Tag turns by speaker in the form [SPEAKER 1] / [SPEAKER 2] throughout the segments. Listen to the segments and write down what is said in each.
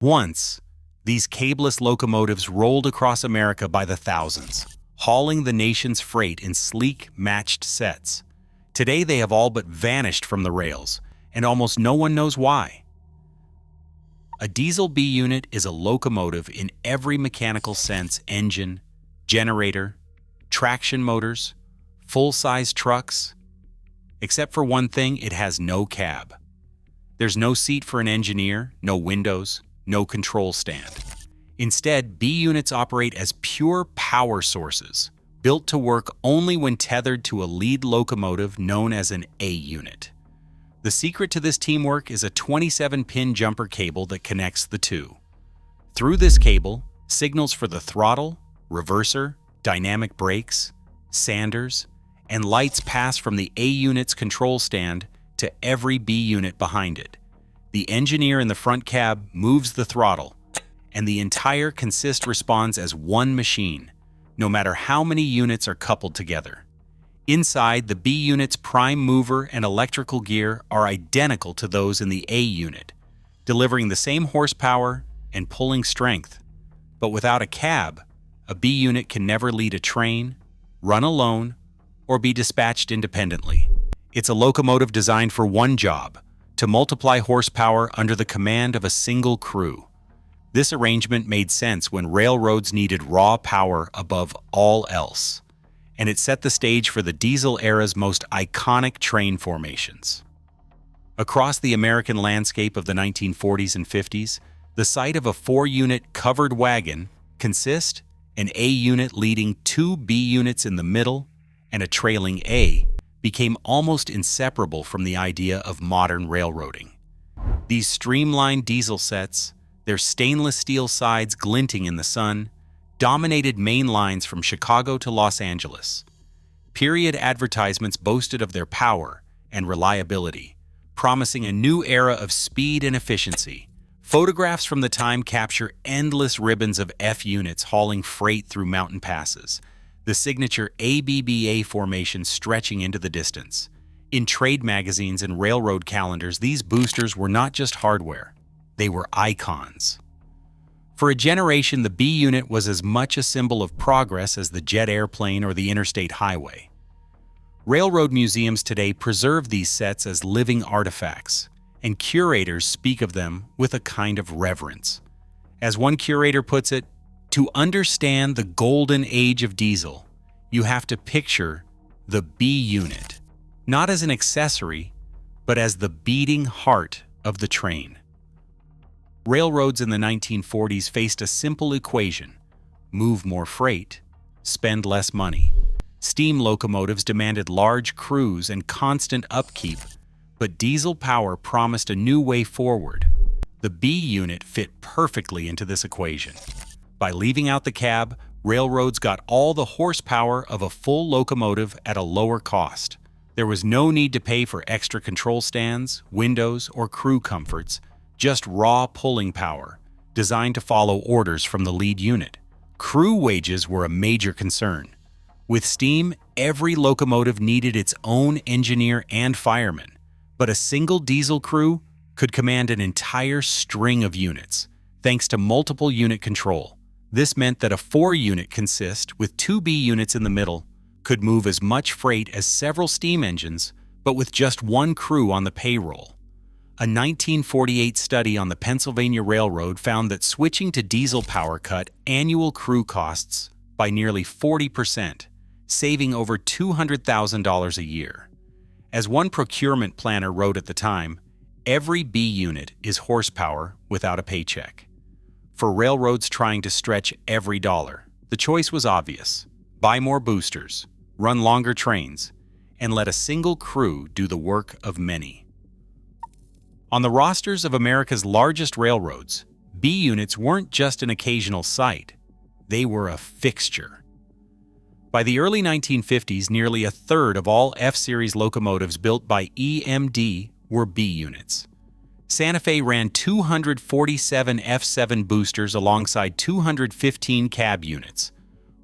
[SPEAKER 1] Once, these cableless locomotives rolled across America by the thousands, hauling the nation's freight in sleek, matched sets. Today they have all but vanished from the rails, and almost no one knows why. A diesel B unit is a locomotive in every mechanical sense: engine, generator, traction motors, full-size trucks. Except for one thing, it has no cab. There's no seat for an engineer, no windows, no control stand. Instead, B units operate as pure power sources, built to work only when tethered to a lead locomotive known as an A unit. The secret to this teamwork is a 27-pin jumper cable that connects the two. Through this cable, signals for the throttle, reverser, dynamic brakes, sanders, and lights pass from the A unit's control stand to every B unit behind it. The engineer in the front cab moves the throttle, and the entire consist responds as one machine, no matter how many units are coupled together. Inside, the B unit's prime mover and electrical gear are identical to those in the A unit, delivering the same horsepower and pulling strength. But without a cab, a B unit can never lead a train, run alone, or be dispatched independently. It's a locomotive designed for one job: to multiply horsepower under the command of a single crew. This arrangement made sense when railroads needed raw power above all else, and it set the stage for the diesel era's most iconic train formations. Across the American landscape of the 1940s and 50s, the sight of a 4-unit covered wagon consist an A unit leading 2 B units in the middle and a trailing A became almost inseparable from the idea of modern railroading. These streamlined diesel sets, their stainless steel sides glinting in the sun, dominated main lines from Chicago to Los Angeles. Period advertisements boasted of their power and reliability, promising a new era of speed and efficiency. Photographs from the time capture endless ribbons of F units hauling freight through mountain passes, the signature ABBA formation stretching into the distance. In trade magazines and railroad calendars, these boosters were not just hardware, they were icons. For a generation, the B unit was as much a symbol of progress as the jet airplane or the interstate highway. Railroad museums today preserve these sets as living artifacts, and curators speak of them with a kind of reverence. As one curator puts it, to understand the golden age of diesel, you have to picture the B unit, not as an accessory, but as the beating heart of the train. Railroads in the 1940s faced a simple equation: move more freight, spend less money. Steam locomotives demanded large crews and constant upkeep, but diesel power promised a new way forward. The B unit fit perfectly into this equation. By leaving out the cab, railroads got all the horsepower of a full locomotive at a lower cost. There was no need to pay for extra control stands, windows, or crew comforts, just raw pulling power, designed to follow orders from the lead unit. Crew wages were a major concern. With steam, every locomotive needed its own engineer and fireman, but a single diesel crew could command an entire string of units, thanks to multiple unit control. This meant that a 4-unit consist, with 2 B units in the middle, could move as much freight as several steam engines, but with just one crew on the payroll. A 1948 study on the Pennsylvania Railroad found that switching to diesel power cut annual crew costs by nearly 40%, saving over $200,000 a year. As one procurement planner wrote at the time, every B unit is horsepower without a paycheck. For railroads trying to stretch every dollar, the choice was obvious: buy more boosters, run longer trains, and let a single crew do the work of many. On the rosters of America's largest railroads, B units weren't just an occasional sight, they were a fixture. By the early 1950s, nearly a third of all F-Series locomotives built by EMD were B units. Santa Fe ran 247 F7 boosters alongside 215 cab units,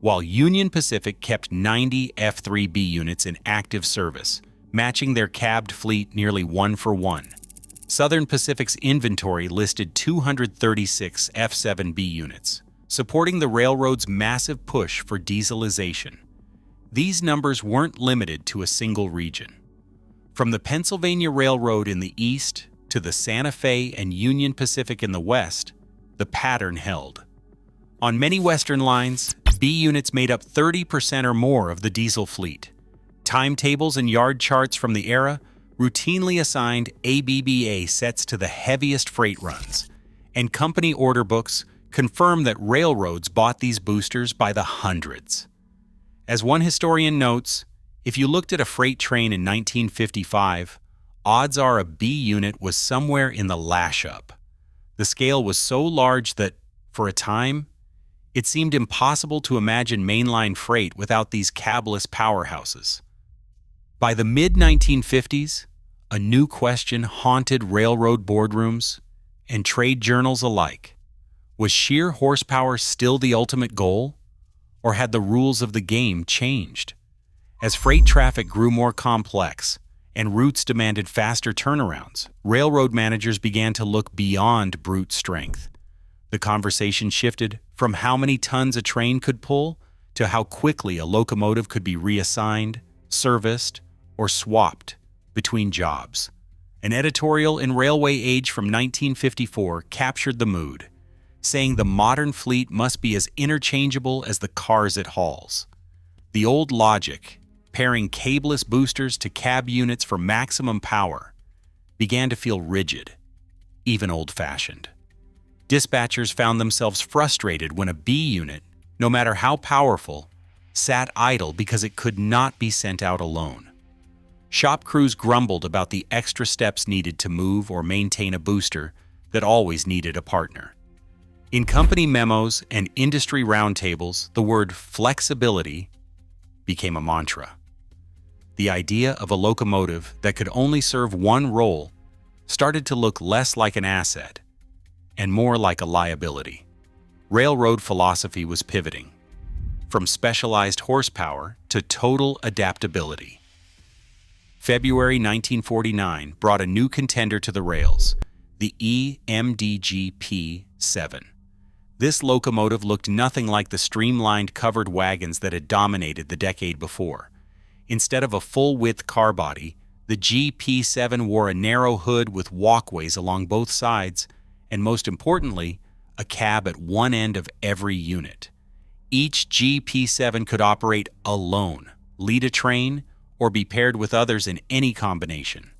[SPEAKER 1] while Union Pacific kept 90 F3B units in active service, matching their cabbed fleet nearly 1-for-1. Southern Pacific's inventory listed 236 F-7B units, supporting the railroad's massive push for dieselization. These numbers weren't limited to a single region. From the Pennsylvania Railroad in the east to the Santa Fe and Union Pacific in the west, the pattern held. On many western lines, B units made up 30% or more of the diesel fleet. Timetables and yard charts from the era routinely assigned ABBA sets to the heaviest freight runs, and company order books confirm that railroads bought these boosters by the hundreds. As one historian notes, if you looked at a freight train in 1955, odds are a B unit was somewhere in the lash-up. The scale was so large that, for a time, it seemed impossible to imagine mainline freight without these cabless powerhouses. By the mid-1950s, a new question haunted railroad boardrooms and trade journals alike. Was sheer horsepower still the ultimate goal, or had the rules of the game changed? As freight traffic grew more complex and routes demanded faster turnarounds, railroad managers began to look beyond brute strength. The conversation shifted from how many tons a train could pull to how quickly a locomotive could be reassigned, serviced, or swapped between jobs. An editorial in Railway Age from 1954 captured the mood, saying the modern fleet must be as interchangeable as the cars it hauls. The old logic, pairing cableless boosters to cab units for maximum power, began to feel rigid, even old-fashioned. Dispatchers found themselves frustrated when a B unit, no matter how powerful, sat idle because it could not be sent out alone. Shop crews grumbled about the extra steps needed to move or maintain a booster that always needed a partner. In company memos and industry roundtables, the word flexibility became a mantra. The idea of a locomotive that could only serve one role started to look less like an asset and more like a liability. Railroad philosophy was pivoting from specialized horsepower to total adaptability. February 1949 brought a new contender to the rails, the EMDG-P7. This locomotive looked nothing like the streamlined covered wagons that had dominated the decade before. Instead of a full-width car body, the GP7 wore a narrow hood with walkways along both sides, and most importantly, a cab at one end of every unit. Each GP7 could operate alone, lead a train, or be paired with others in any combination.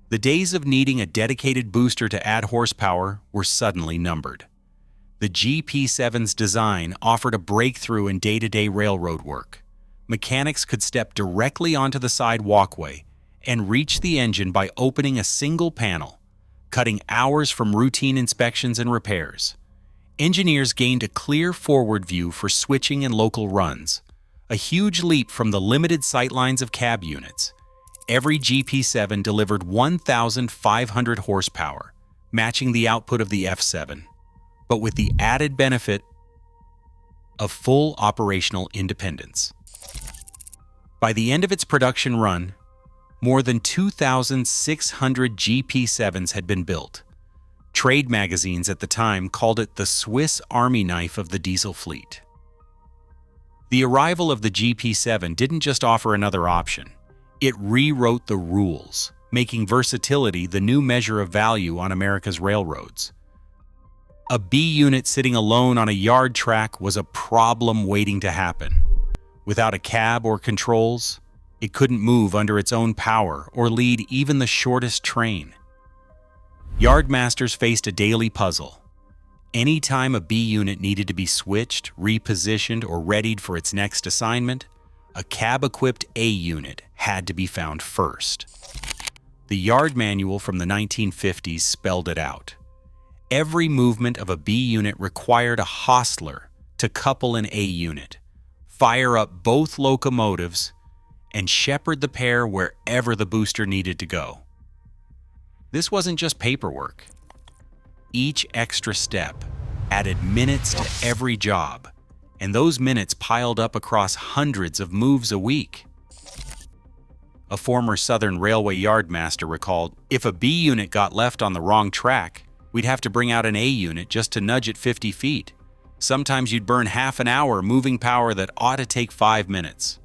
[SPEAKER 1] The days of needing a dedicated booster to add horsepower were suddenly numbered. The GP7's design offered a breakthrough in day-to-day railroad work. Mechanics could step directly onto the side walkway and reach the engine by opening a single panel, cutting hours from routine inspections and repairs. Engineers gained a clear forward view for switching and local runs, a huge leap from the limited sightlines of cab units. Every GP7 delivered 1,500 horsepower, matching the output of the F7, but with the added benefit of full operational independence. By the end of its production run, more than 2,600 GP7s had been built. Trade magazines at the time called it the Swiss Army knife of the diesel fleet. The arrival of the GP7 didn't just offer another option. It rewrote the rules, making versatility the new measure of value on America's railroads. A B unit sitting alone on a yard track was a problem waiting to happen. Without a cab or controls, it couldn't move under its own power or lead even the shortest train. Yardmasters faced a daily puzzle. Any time a B unit needed to be switched, repositioned, or readied for its next assignment, a cab-equipped A unit had to be found first. The yard manual from the 1950s spelled it out. Every movement of a B unit required a hostler to couple an A unit, fire up both locomotives, and shepherd the pair wherever the booster needed to go. This wasn't just paperwork. Each extra step added minutes to every job, and those minutes piled up across hundreds of moves a week. a former Southern Railway yardmaster, recalled, "If a B unit got left on the wrong track, we'd have to bring out an A unit just to nudge it 50 feet. Sometimes you'd burn half an hour moving power that ought to take 5 minutes."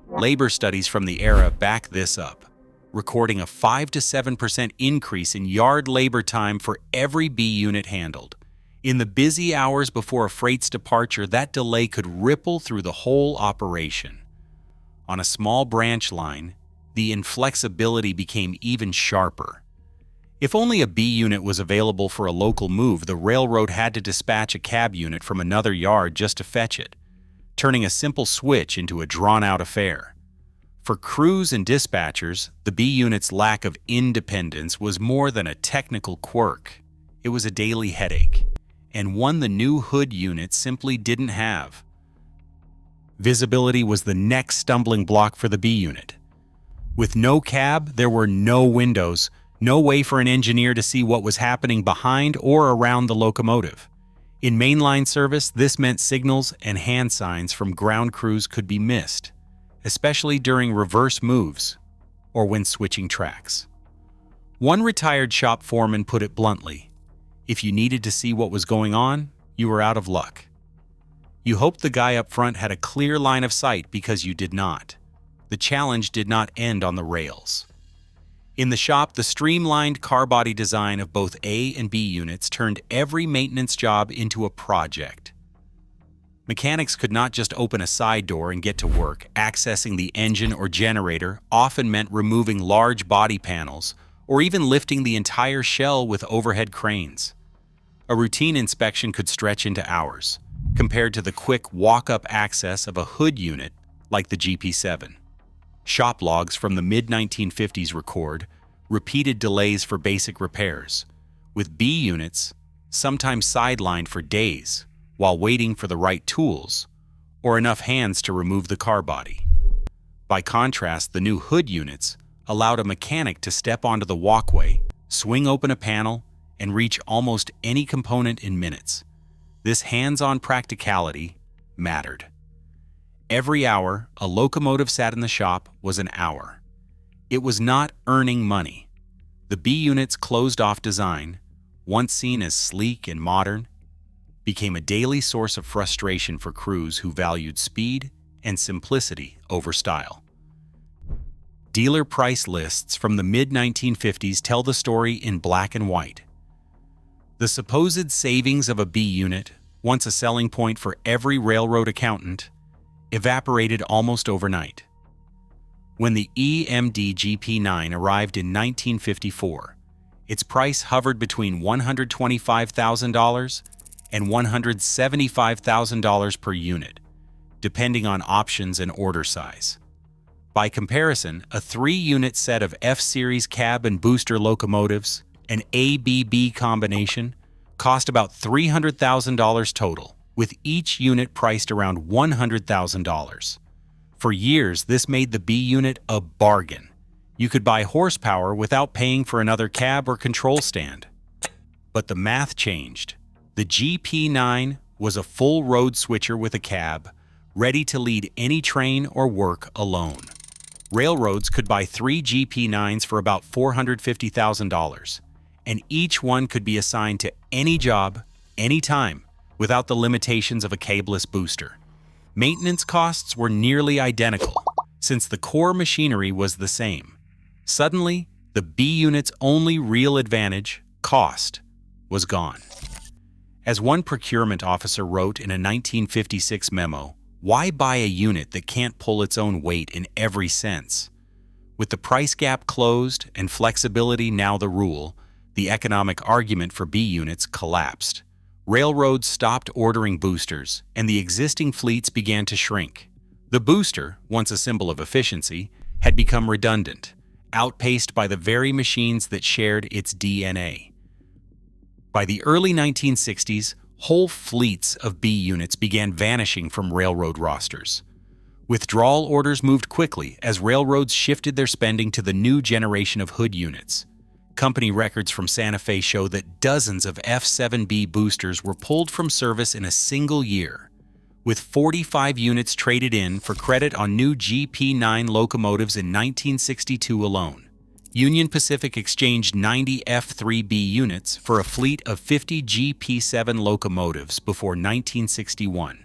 [SPEAKER 1] Labor studies from the era back this up, recording a 5 to 7% increase in yard labor time for every B unit handled. In the busy hours before a freight's departure, that delay could ripple through the whole operation. On a small branch line, the inflexibility became even sharper. If only a B unit was available for a local move, the railroad had to dispatch a cab unit from another yard just to fetch it, turning a simple switch into a drawn-out affair. For crews and dispatchers, the B unit's lack of independence was more than a technical quirk. It was a daily headache, and one the new hood unit simply didn't have. Visibility was the next stumbling block for the B unit. With no cab, there were no windows, no way for an engineer to see what was happening behind or around the locomotive. In mainline service, this meant signals and hand signs from ground crews could be missed, especially during reverse moves or when switching tracks. One retired shop foreman put it bluntly: if you needed to see what was going on, you were out of luck. You hoped the guy up front had a clear line of sight because you did not. The challenge did not end on the rails. In the shop, the streamlined car body design of both A and B units turned every maintenance job into a project. Mechanics could not just open a side door and get to work. Accessing the engine or generator often meant removing large body panels or even lifting the entire shell with overhead cranes. A routine inspection could stretch into hours, compared to the quick walk-up access of a hood unit like the GP7. Shop logs from the mid-1950s record repeated delays for basic repairs, with B units sometimes sidelined for days while waiting for the right tools or enough hands to remove the car body. By contrast, the new hood units allowed a mechanic to step onto the walkway, swing open a panel, and reach almost any component in minutes. This hands-on practicality mattered. Every hour a locomotive sat in the shop was an hour. It was not earning money. The B unit's closed-off design, once seen as sleek and modern, became a daily source of frustration for crews who valued speed and simplicity over style. Dealer price lists from the mid-1950s tell the story in black and white. The supposed savings of a B unit, once a selling point for every railroad accountant, evaporated almost overnight. When the EMD GP9 arrived in 1954, its price hovered between $125,000 and $175,000 per unit, depending on options and order size. By comparison, a 3-unit set of F-Series cab and booster locomotives, an ABB combination, cost about $300,000 total, with each unit priced around $100,000. For years, this made the B unit a bargain. You could buy horsepower without paying for another cab or control stand. But the math changed. The GP9 was a full road switcher with a cab, ready to lead any train or work alone. Railroads could buy 3 GP9s for about $450,000, and each one could be assigned to any job, anytime, without the limitations of a cableless booster. Maintenance costs were nearly identical, since the core machinery was the same. Suddenly, the B unit's only real advantage, cost, was gone. As one procurement officer wrote in a 1956 memo, "Why buy a unit that can't pull its own weight in every sense?" With the price gap closed and flexibility now the rule, the economic argument for B units collapsed. Railroads stopped ordering boosters, and the existing fleets began to shrink. The booster, once a symbol of efficiency, had become redundant, outpaced by the very machines that shared its DNA. By the early 1960s, whole fleets of B units began vanishing from railroad rosters. Withdrawal orders moved quickly as railroads shifted their spending to the new generation of hood units. Company records from Santa Fe show that dozens of F7B boosters were pulled from service in a single year, with 45 units traded in for credit on new GP9 locomotives in 1962 alone. Union Pacific exchanged 90 F3B units for a fleet of 50 GP7 locomotives before 1961,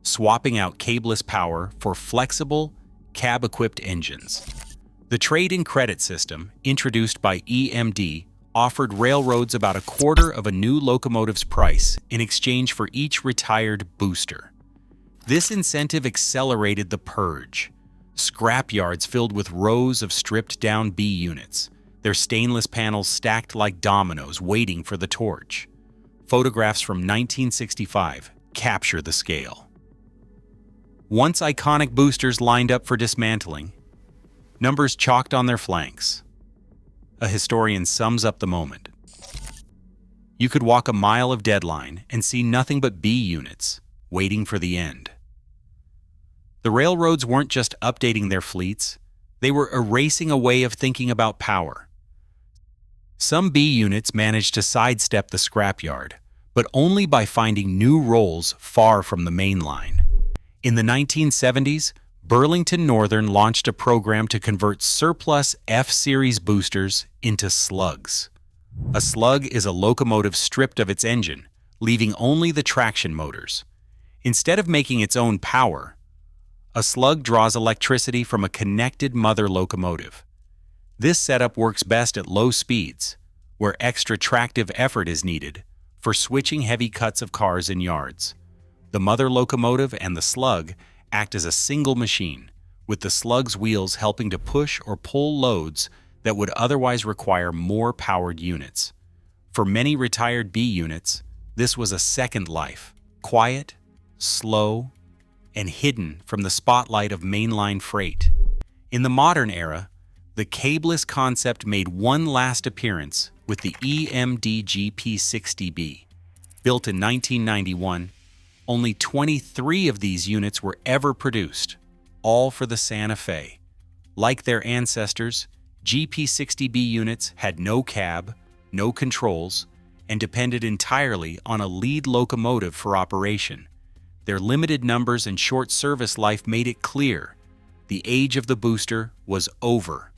[SPEAKER 1] swapping out cableless power for flexible, cab-equipped engines. The trade-in credit system, introduced by EMD, offered railroads about a quarter of a new locomotive's price in exchange for each retired booster. This incentive accelerated the purge. Scrap yards filled with rows of stripped-down B units, their stainless panels stacked like dominoes waiting for the torch. Photographs from 1965 capture the scale. Once iconic boosters lined up for dismantling, numbers chalked on their flanks. A historian sums up the moment. You could walk a mile of deadline and see nothing but B units, waiting for the end. The railroads weren't just updating their fleets, they were erasing a way of thinking about power. Some B units managed to sidestep the scrapyard, but only by finding new roles far from the main line. In the 1970s, Burlington Northern launched a program to convert surplus F-Series boosters into slugs. A slug is a locomotive stripped of its engine, leaving only the traction motors. Instead of making its own power, a slug draws electricity from a connected mother locomotive. This setup works best at low speeds, where extra tractive effort is needed for switching heavy cuts of cars in yards. The mother locomotive and the slug act as a single machine, with the slug's wheels helping to push or pull loads that would otherwise require more powered units. For many retired B units, this was a second life, quiet, slow, and hidden from the spotlight of mainline freight. In the modern era, the cableless concept made one last appearance with the EMD GP60B. Built in 1991, only 23 of these units were ever produced, all for the Santa Fe. Like their ancestors, GP60B units had no cab, no controls, and depended entirely on a lead locomotive for operation. Their limited numbers and short service life made it clear the age of the booster was over.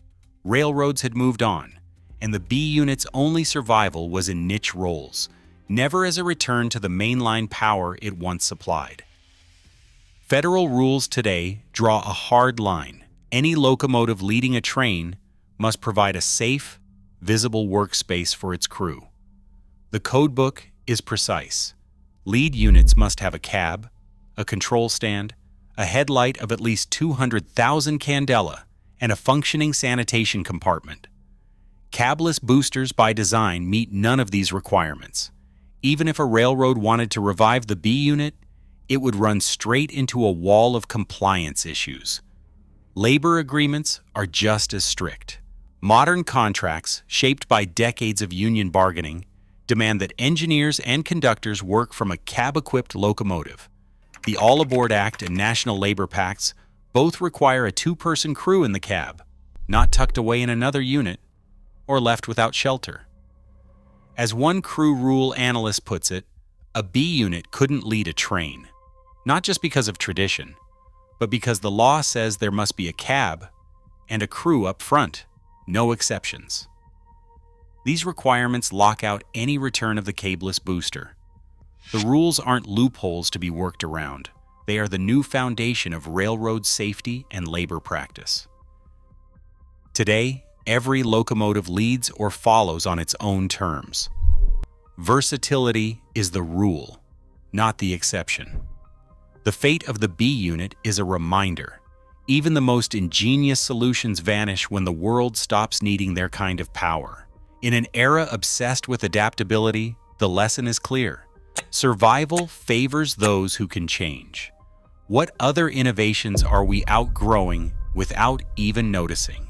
[SPEAKER 1] Railroads had moved on, and the B unit's only survival was in niche roles, never as a return to the mainline power it once supplied. Federal rules today draw a hard line. Any locomotive leading a train must provide a safe, visible workspace for its crew. The codebook is precise. Lead units must have a cab, a control stand, a headlight of at least 200,000 candela, and a functioning sanitation compartment. Cabless boosters by design meet none of these requirements. Even if a railroad wanted to revive the B unit, it would run straight into a wall of compliance issues. Labor agreements are just as strict. Modern contracts, shaped by decades of union bargaining, demand that engineers and conductors work from a cab-equipped locomotive. The All Aboard Act and National Labor Pacts both require a two-person crew in the cab, not tucked away in another unit or left without shelter. As one crew rule analyst puts it, a B unit couldn't lead a train, not just because of tradition, but because the law says there must be a cab and a crew up front, no exceptions. These requirements lock out any return of the cableless booster. The rules aren't loopholes to be worked around. They are the new foundation of railroad safety and labor practice. Today, every locomotive leads or follows on its own terms. Versatility is the rule, not the exception. The fate of the B unit is a reminder. Even the most ingenious solutions vanish when the world stops needing their kind of power. In an era obsessed with adaptability, the lesson is clear. Survival favors those who can change. What other innovations are we outgrowing without even noticing?